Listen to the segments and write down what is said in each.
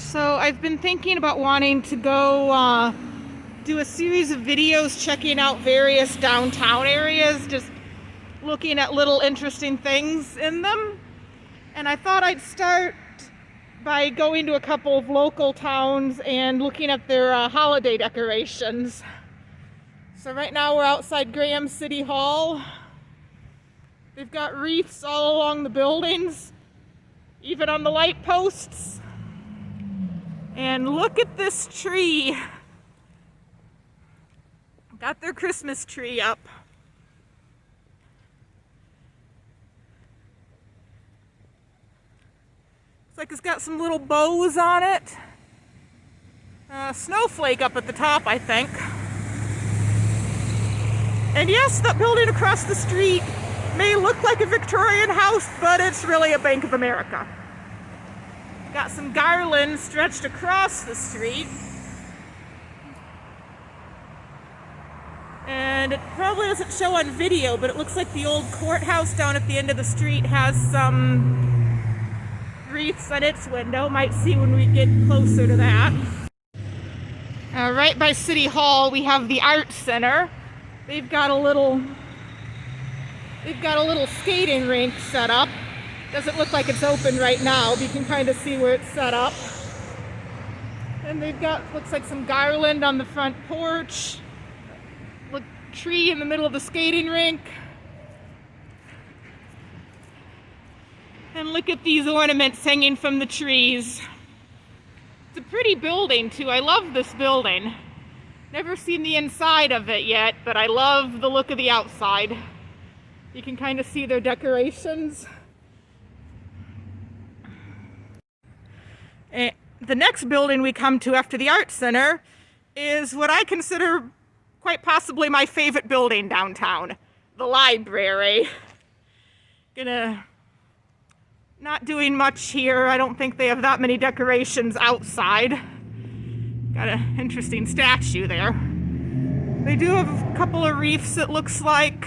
So I've been thinking about wanting to go do a series of videos checking out various downtown areas, just looking at little interesting things in them. And I thought I'd start by going to a couple of local towns and looking at their holiday decorations. So right now we're outside Graham City Hall. They've got wreaths all along the buildings, even on the light posts. And look at this tree. Got their Christmas tree up. Looks like it's got some little bows on it. Snowflake up at the top, I think. And yes, that building across the street may look like a Victorian house, but it's really a Bank of America. Got some garlands stretched across the street. And it probably doesn't show on video, but it looks like the old courthouse down at the end of the street has some wreaths on its window. Might see when we get closer to that. Right by City Hall, we have the Art Center. They've got a little skating rink set up. Doesn't look like it's open right now, but you can kind of see where it's set up. And they've got, looks like some garland on the front porch. Look, tree in the middle of the skating rink. And look at these ornaments hanging from the trees. It's a pretty building too. I love this building. Never seen the inside of it yet, but I love the look of the outside. You can kind of see their decorations. And the next building we come to after the Art Center is what I consider quite possibly my favorite building downtown, the library. Not doing much here. I don't think they have that many decorations outside. Got an interesting statue there. They do have a couple of wreaths, it looks like.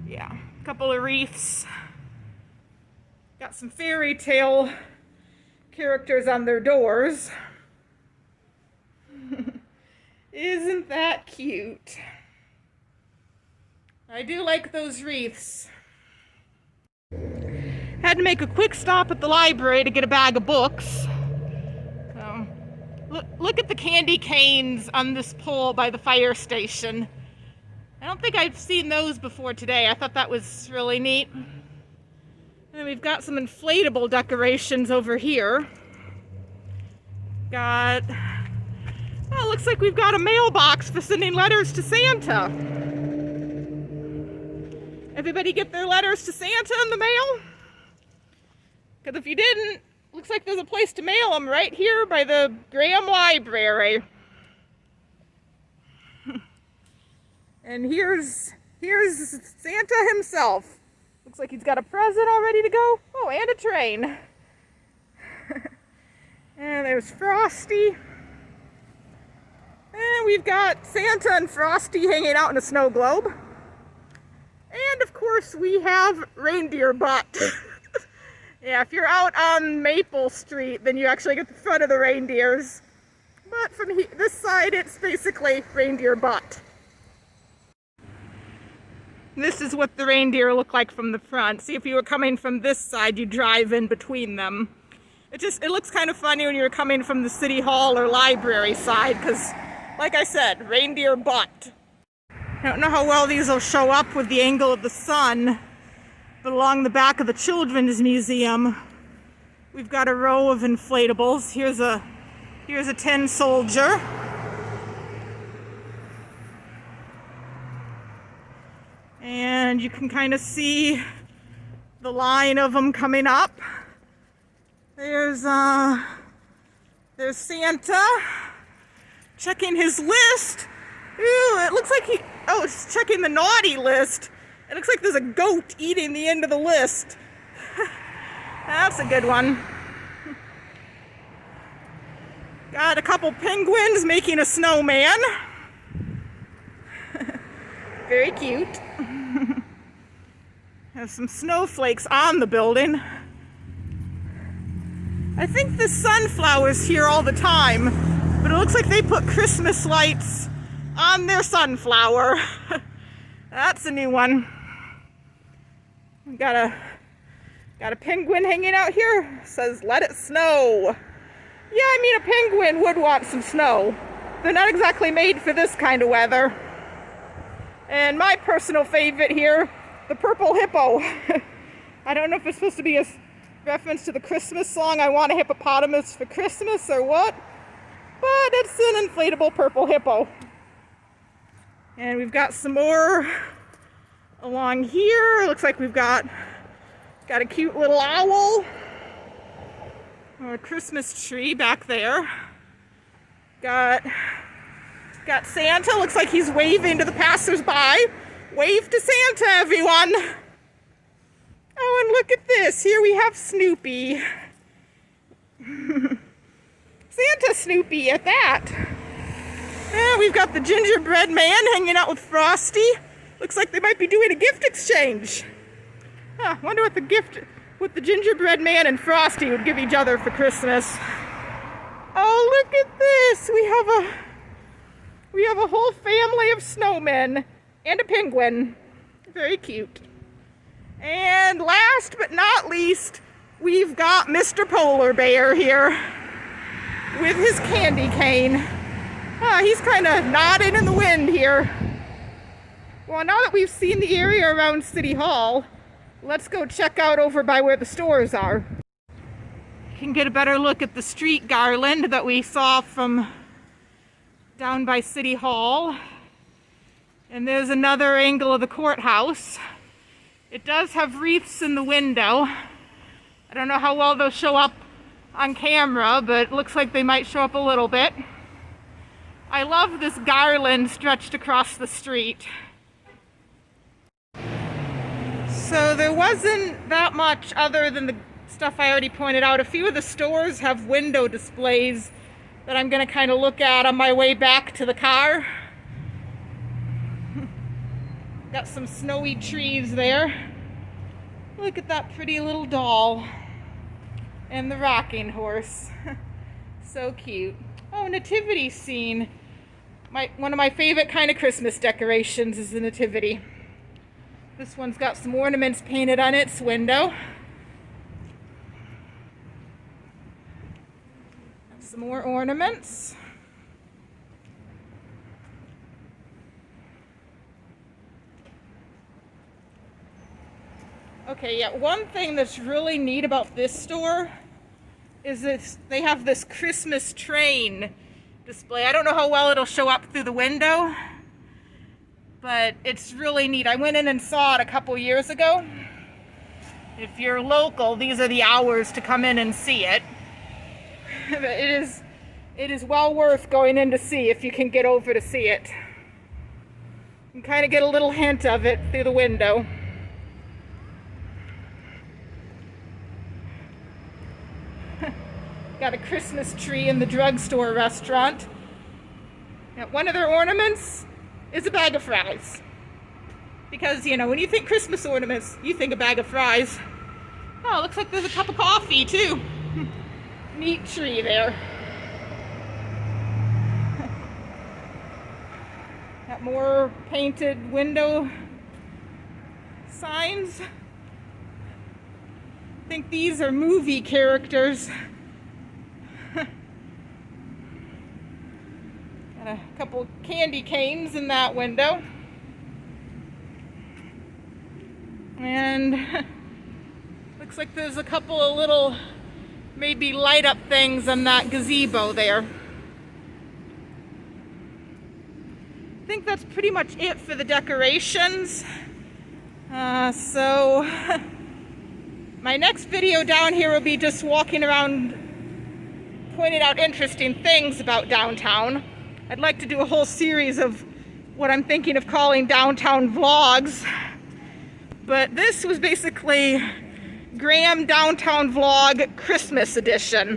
Yeah, a couple of wreaths. Got some fairy tale characters on their doors. Isn't that cute? I do like those wreaths. Had to make a quick stop at the library to get a bag of books. So, look at the candy canes on this pole by the fire station. I don't think I've seen those before today. I thought that was really neat. And we've got some inflatable decorations over here. Well, looks like we've got a mailbox for sending letters to Santa. Everybody get their letters to Santa in the mail? Because if you didn't, looks like there's a place to mail them right here by the Graham Library. And here's Santa himself. Looks like he's got a present all ready to go. Oh, and a train. And there's Frosty. And we've got Santa and Frosty hanging out in a snow globe. And of course we have Reindeer Butt. Yeah, if you're out on Maple Street, then you actually get the front of the reindeers. But from this side, it's basically Reindeer Butt. This is what the reindeer look like from the front. See, if you were coming from this side, you drive in between them. It looks kind of funny when you're coming from the City Hall or library side, because, like I said, Reindeer Butt. I don't know how well these will show up with the angle of the sun, but along the back of the Children's Museum, we've got a row of inflatables. Here's a tin soldier. And you can kind of see the line of them coming up. There's Santa checking his list. Ooh, it looks like it's checking the naughty list. It looks like there's a goat eating the end of the list. That's a good one. Got a couple penguins making a snowman. Very cute. Has some snowflakes on the building. I think the sunflower's here all the time, but it looks like they put Christmas lights on their sunflower. That's a new one. We got a penguin hanging out here. It says, "Let it snow." Yeah, I mean, a penguin would want some snow. They're not exactly made for this kind of weather. And my personal favorite here, the purple hippo. I don't know if it's supposed to be a reference to the Christmas song, "I Want a Hippopotamus for Christmas" or what, but it's an inflatable purple hippo. And we've got some more along here. Looks like we've got a cute little owl. Or a Christmas tree back there. Got Santa. Looks like he's waving to the passersby. Wave to Santa, everyone. Oh, and look at this. Here we have Snoopy. Santa Snoopy at that. And we've got the gingerbread man hanging out with Frosty. Looks like they might be doing a gift exchange. Huh, wonder what the gingerbread man and Frosty would give each other for Christmas. Oh, look at this. We have a whole family of snowmen and a penguin. Very cute. And last but not least, we've got Mr. Polar Bear here with his candy cane. He's kind of nodding in the wind here. Well, now that we've seen the area around City Hall, let's go check out over by where the stores are. You can get a better look at the street garland that we saw from down by City Hall. And there's another angle of the courthouse. It does have wreaths in the window. I don't know how well they'll show up on camera, but it looks like they might show up a little bit. I love this garland stretched across the street. So there wasn't that much other than the stuff I already pointed out. A few of the stores have window displays that I'm going to kind of look at on my way back to the car. Got some snowy trees there. Look at that pretty little doll. And the rocking horse. So cute. Oh, nativity scene. One of my favorite kind of Christmas decorations is the nativity. This one's got some ornaments painted on its window. Some more ornaments. Okay, yeah, one thing that's really neat about this store is that they have this Christmas train display. I don't know how well it'll show up through the window, but it's really neat. I went in and saw it a couple years ago. If you're local, these are the hours to come in and see it. It is well worth going in to see if you can get over to see it. You can kind of get a little hint of it through the window. Got a Christmas tree in the drugstore restaurant. Now, one of their ornaments is a bag of fries. Because, you know, when you think Christmas ornaments, you think a bag of fries. Oh, looks like there's a cup of coffee, too. Neat tree there. Got more painted window signs. I think these are movie characters. Got a couple candy canes in that window. And looks like there's a couple of little maybe light up things on that gazebo there. I think that's pretty much it for the decorations. So my next video down here will be just walking around pointing out interesting things about downtown. I'd like to do a whole series of what I'm thinking of calling downtown vlogs. But this was basically Graham Downtown Vlog Christmas edition.